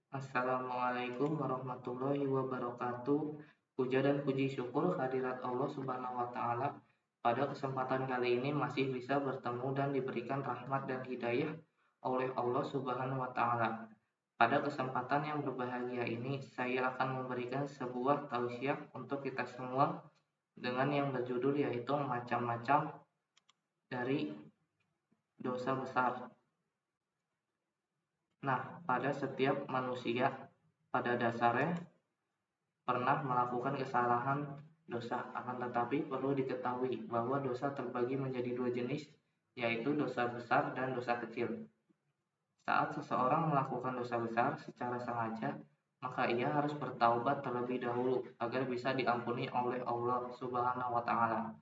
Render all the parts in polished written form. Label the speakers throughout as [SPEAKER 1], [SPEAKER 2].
[SPEAKER 1] Assalamualaikum warahmatullahi wabarakatuh. Puja dan puji syukur hadirat Allah Subhanahu wa Ta'ala. Pada kesempatan kali ini masih bisa bertemu dan diberikan rahmat dan hidayah oleh Allah Subhanahu wa Ta'ala. Pada kesempatan yang berbahagia ini, saya akan memberikan sebuah tausiah untuk kita semua dengan yang berjudul yaitu macam-macam dari dosa besar. Nah, pada setiap manusia pada dasarnya pernah melakukan kesalahan dosa, akan tetapi perlu diketahui bahwa dosa terbagi menjadi dua jenis, yaitu dosa besar dan dosa kecil. Saat seseorang melakukan dosa besar secara sengaja, maka ia harus bertaubat terlebih dahulu agar bisa diampuni oleh Allah Subhanahu wa Ta'ala.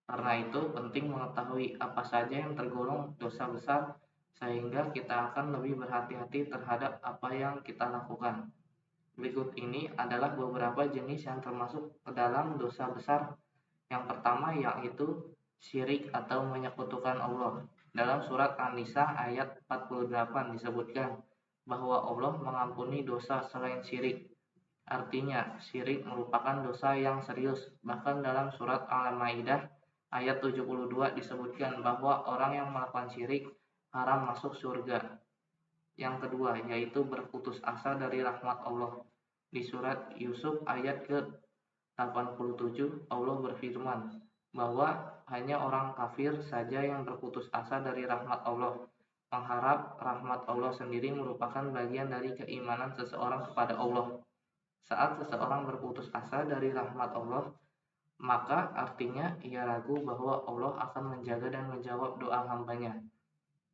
[SPEAKER 1] Karena itu, penting mengetahui apa saja yang tergolong dosa besar, sehingga kita akan lebih berhati-hati terhadap apa yang kita lakukan. Berikut ini adalah beberapa jenis yang termasuk ke dalam dosa besar. Yang pertama yaitu syirik atau menyekutukan Allah. Dalam surat An-Nisa ayat 48 disebutkan bahwa Allah mengampuni dosa selain syirik. Artinya, syirik merupakan dosa yang serius. Bahkan dalam surat Al-Maidah ayat 72 disebutkan bahwa orang yang melakukan syirik haram masuk surga. Yang kedua yaitu berputus asa dari rahmat Allah. Di surat Yusuf ayat ke-87 Allah berfirman bahwa hanya orang kafir saja yang berputus asa dari rahmat Allah. Mengharap rahmat Allah sendiri merupakan bagian dari keimanan seseorang kepada Allah. Saat seseorang berputus asa dari rahmat Allah, maka artinya ia ragu bahwa Allah akan menjaga dan menjawab doa hambanya.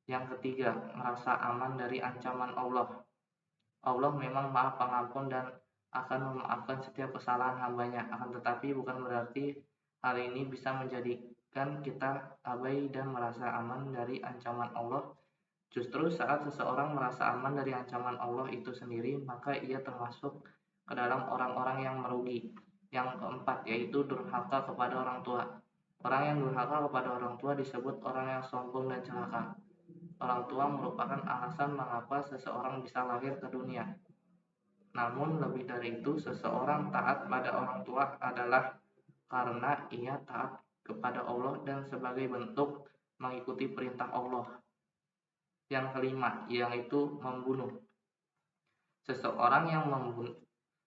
[SPEAKER 1] Yang ketiga, merasa aman dari ancaman Allah. Allah memang Maha Pengampun dan akan memaafkan setiap kesalahan hambanya. Akan tetapi bukan berarti hal ini bisa menjadikan kita abai dan merasa aman dari ancaman Allah. Justru saat seseorang merasa aman dari ancaman Allah itu sendiri, maka ia termasuk ke dalam orang-orang yang merugi. Yang keempat yaitu durhaka kepada orang tua. Orang yang durhaka kepada orang tua disebut orang yang sombong dan celaka. Orang tua merupakan alasan mengapa seseorang bisa lahir ke dunia. Namun lebih dari itu, seseorang taat pada orang tua adalah karena ia taat kepada Allah dan sebagai bentuk mengikuti perintah Allah. Yang kelima, yaitu membunuh. Seseorang yang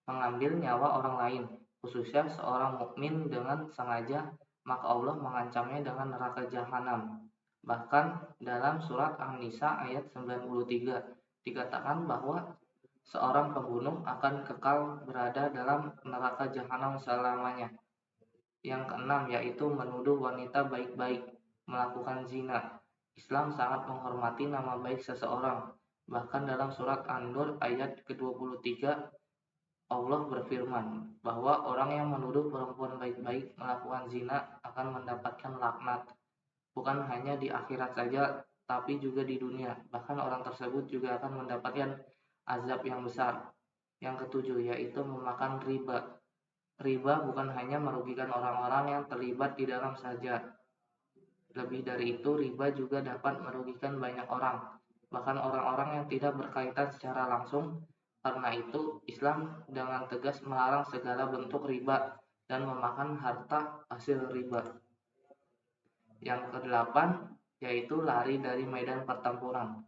[SPEAKER 1] mengambil nyawa orang lain, khususnya seorang mukmin dengan sengaja, maka Allah mengancamnya dengan neraka jahanam. Bahkan dalam surat An-Nisa ayat 93 dikatakan bahwa seorang pembunuh akan kekal berada dalam neraka jahanam selamanya. Yang keenam yaitu menuduh wanita baik-baik, melakukan zina. Islam sangat menghormati nama baik seseorang. Bahkan dalam surat An-Nur ayat ke-23 Allah berfirman bahwa orang yang menuduh perempuan baik-baik melakukan zina akan mendapatkan laknat. Bukan hanya di akhirat saja, tapi juga di dunia. Bahkan orang tersebut juga akan mendapatkan azab yang besar. Yang ketujuh yaitu memakan riba. Riba bukan hanya merugikan orang-orang yang terlibat di dalam saja. Lebih dari itu, riba juga dapat merugikan banyak orang, bahkan orang-orang yang tidak berkaitan secara langsung. Karena itu, Islam dengan tegas melarang segala bentuk riba dan memakan harta hasil riba. Yang kedelapan yaitu lari dari medan pertempuran.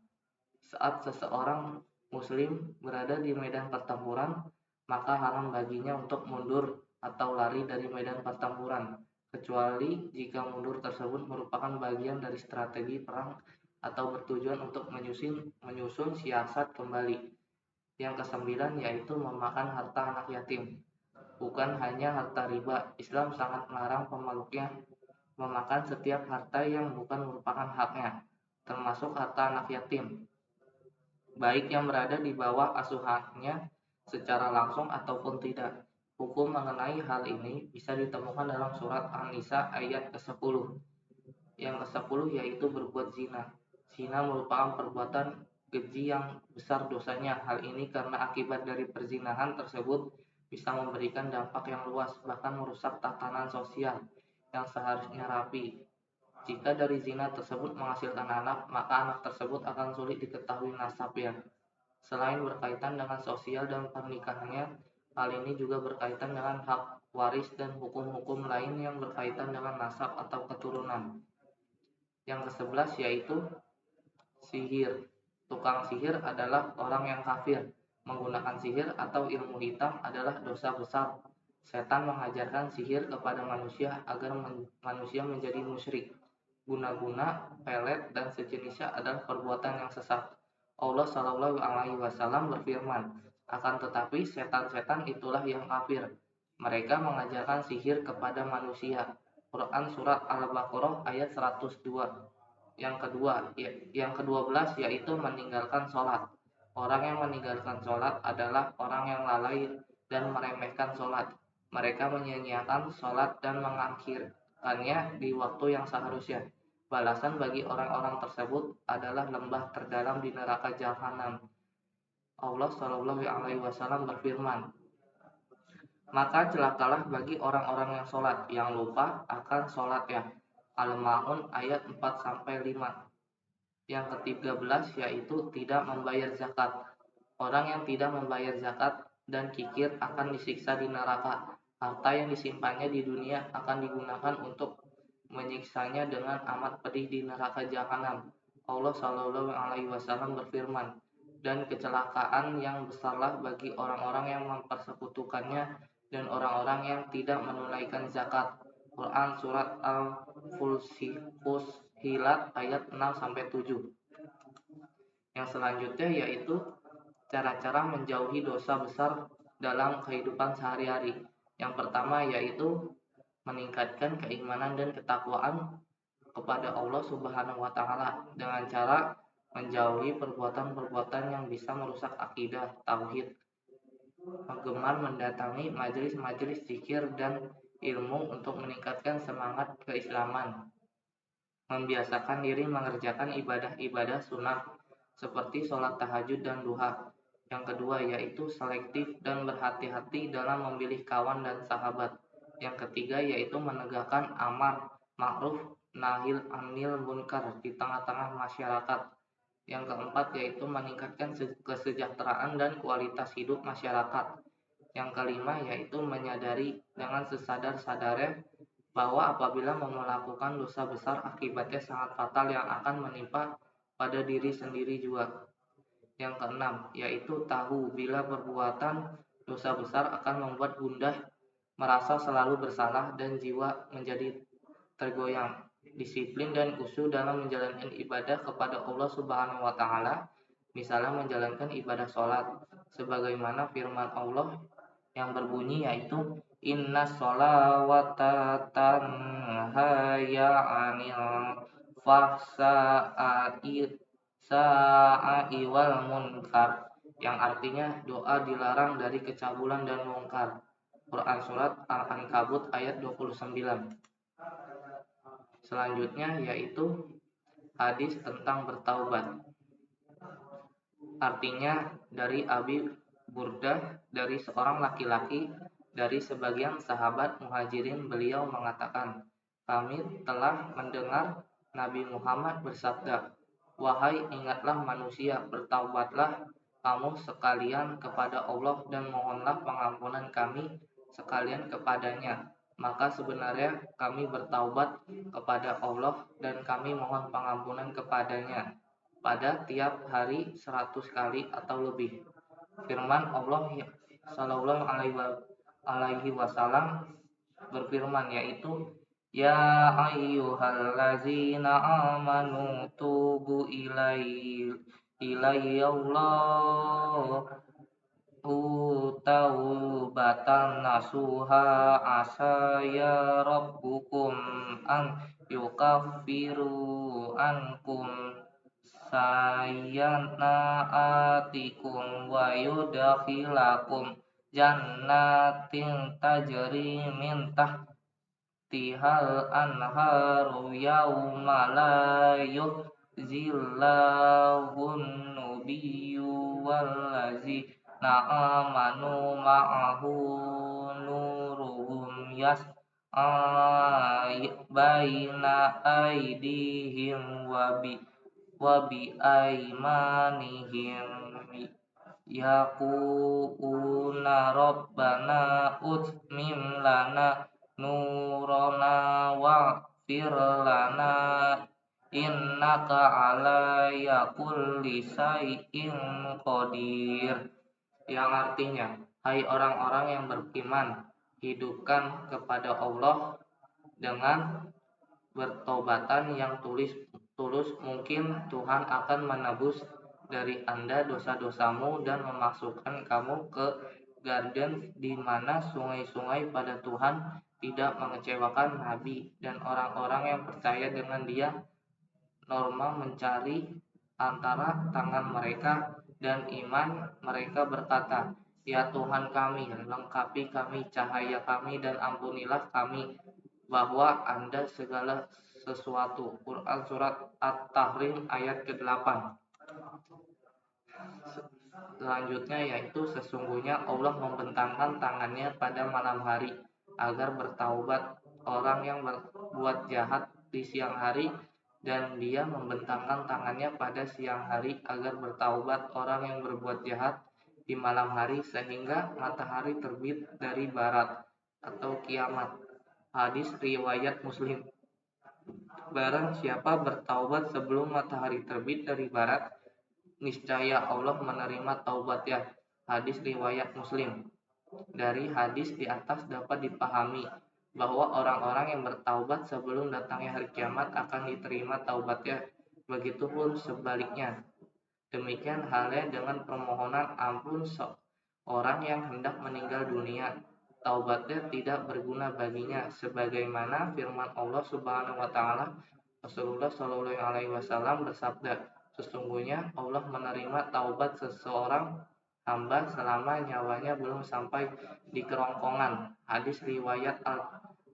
[SPEAKER 1] Saat seseorang muslim berada di medan pertempuran, maka haram baginya untuk mundur atau lari dari medan pertempuran, kecuali jika mundur tersebut merupakan bagian dari strategi perang atau bertujuan untuk menyusun siasat kembali. Yang kesembilan yaitu memakan harta anak yatim. Bukan hanya harta riba, Islam sangat melarang pemeluknya memakan setiap harta yang bukan merupakan haknya, termasuk harta anak yatim, baik yang berada di bawah asuhannya secara langsung ataupun tidak. Hukum mengenai hal ini bisa ditemukan dalam surat An-Nisa ayat ke-10. Yang ke-10 yaitu berbuat zina. Zina merupakan perbuatan keji yang besar dosanya. Hal ini karena akibat dari perzinahan tersebut bisa memberikan dampak yang luas, bahkan merusak tatanan sosial yang seharusnya rapi. Jika dari zina tersebut menghasilkan anak, maka anak tersebut akan sulit diketahui nasabnya. Selain berkaitan dengan sosial dan pernikahannya, hal ini juga berkaitan dengan hak waris dan hukum-hukum lain yang berkaitan dengan nasab atau keturunan. Yang ke-11 yaitu sihir. Tukang sihir adalah orang yang kafir. Menggunakan sihir atau ilmu hitam adalah dosa besar. Setan mengajarkan sihir kepada manusia agar manusia menjadi musyrik. Guna-guna, pelet, dan sejenisnya adalah perbuatan yang sesat. Allah Shallallahu Alaihi Wasallam berfirman, akan tetapi setan-setan itulah yang kafir. Mereka mengajarkan sihir kepada manusia. Quran Surat Al-Baqarah ayat 102. Yang ke-12 yaitu meninggalkan sholat. Orang yang meninggalkan sholat adalah orang yang lalai dan meremehkan sholat. Mereka menyia-nyiakan sholat dan mengakhirkannya di waktu yang seharusnya. Balasan bagi orang-orang tersebut adalah lembah terdalam di neraka jahanam. Allah Shallallahu Alaihi Wasallam berfirman, maka celakalah bagi orang-orang yang sholat yang lupa akan sholatnya. Al-Ma'un ayat 4-5. Yang ke-13 yaitu tidak membayar zakat. Orang yang tidak membayar zakat dan kikir akan disiksa di neraka. Harta yang disimpannya di dunia akan digunakan untuk menyiksanya dengan amat pedih di neraka jahanam. Allah Shallallahu Alaihi Wasallam berfirman, dan kecelakaan yang besarlah bagi orang-orang yang mempersekutukannya dan orang-orang yang tidak menunaikan zakat. Quran Surat Al-Fussilat ayat 6-7. Yang selanjutnya yaitu cara-cara menjauhi dosa besar dalam kehidupan sehari-hari. Yang pertama yaitu meningkatkan keimanan dan ketakwaan kepada Allah Subhanahu wa taala dengan cara menjauhi perbuatan-perbuatan yang bisa merusak akidah, tauhid, gemar mendatangi majelis-majelis zikir dan ilmu untuk meningkatkan semangat keislaman, membiasakan diri mengerjakan ibadah-ibadah sunnah seperti sholat tahajud dan duha. Yang kedua yaitu selektif dan berhati-hati dalam memilih kawan dan sahabat. Yang ketiga yaitu menegakkan amar ma'ruf nahi anil munkar di tengah-tengah masyarakat. Yang keempat yaitu meningkatkan kesejahteraan dan kualitas hidup masyarakat. Yang kelima yaitu menyadari dengan sesadar-sadarnya bahwa apabila melakukan dosa besar akibatnya sangat fatal yang akan menimpa pada diri sendiri juga. Yang keenam yaitu tahu bila perbuatan dosa besar akan membuat gundah, merasa selalu bersalah dan jiwa menjadi tergoyang. Disiplin dan khusyuk dalam menjalankan ibadah kepada Allah Subhanahu wa taala, misalnya menjalankan ibadah sholat sebagaimana firman Allah yang berbunyi yaitu inna sholawata tanha anil fahsya'i wal munkar, yang artinya doa dilarang dari kecabulan dan mungkar. Quran Surat Al-Ankabut ayat 29. Selanjutnya yaitu hadis tentang bertaubat. Artinya dari Abi Burdah, dari seorang laki-laki dari sebagian sahabat muhajirin, beliau mengatakan, kami telah mendengar Nabi Muhammad bersabda, wahai ingatlah manusia, bertaubatlah kamu sekalian kepada Allah dan mohonlah pengampunan kami sekalian kepadanya. Maka sebenarnya kami bertaubat kepada Allah dan kami mohon pengampunan kepadanya pada tiap hari 100 kali atau lebih. Firman Allah Sallallahu Alaihi Wasallam berfirman yaitu, ya ayyuhallazina amanu tubu ilayya Allah taubatan nasuha asa ya rabbukum an yukaffiru ankum sayyi'atikum wa yudkhilakum jannatin tajri min tahtihal anharu yauma la yukhzillahun nabiyyu wallazina amanu ma'ahu nuruhum baina aydihim wa bi aimanihim yaquluna rabbana utmim lana nurana waghfir lana innaka ala kulli syai'in qadir, yang artinya, hai orang-orang yang beriman, hidupkan kepada Allah dengan bertobatan yang tulus, mungkin Tuhan akan menebus dari Anda dosa-dosamu dan memasukkan kamu ke garden di mana sungai-sungai pada Tuhan tidak mengecewakan Nabi dan orang-orang yang percaya dengan Dia. Norma mencari antara tangan mereka dan iman mereka berkata, ya Tuhan kami, lengkapi kami cahaya kami dan ampunilah kami bahwa Anda segala sesuatu. Quran Surat At-Tahrim ayat ke-8. Selanjutnya yaitu sesungguhnya Allah membentangkan tangannya pada malam hari agar bertaubat orang yang berbuat jahat di siang hari, dan Dia membentangkan tangannya pada siang hari agar bertaubat orang yang berbuat jahat di malam hari sehingga matahari terbit dari barat atau kiamat. Hadis riwayat Muslim. Barang siapa bertaubat sebelum matahari terbit dari barat, niscaya Allah menerima taubatnya. Hadis riwayat Muslim. Dari hadis di atas dapat dipahami bahwa orang-orang yang bertaubat sebelum datangnya hari kiamat akan diterima taubatnya. Begitupun sebaliknya. Demikian halnya dengan permohonan ampun seorang yang hendak meninggal dunia. Taubatnya tidak berguna baginya, sebagaimana firman Allah Subhanahu wa taala. Rasulullah Shallallahu alaihi wasallam bersabda, sesungguhnya Allah menerima taubat seseorang hamba selama nyawanya belum sampai di kerongkongan. Hadis riwayat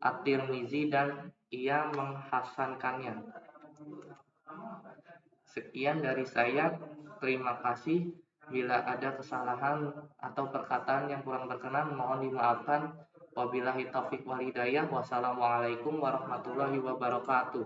[SPEAKER 1] At-Tirmizi dan ia menghasankannya. Sekian dari saya. Terima kasih. Bila ada kesalahan atau perkataan yang kurang berkenan, mohon dimaafkan. Wabillahi taufik wal hidayah. Wassalamualaikum warahmatullahi wabarakatuh.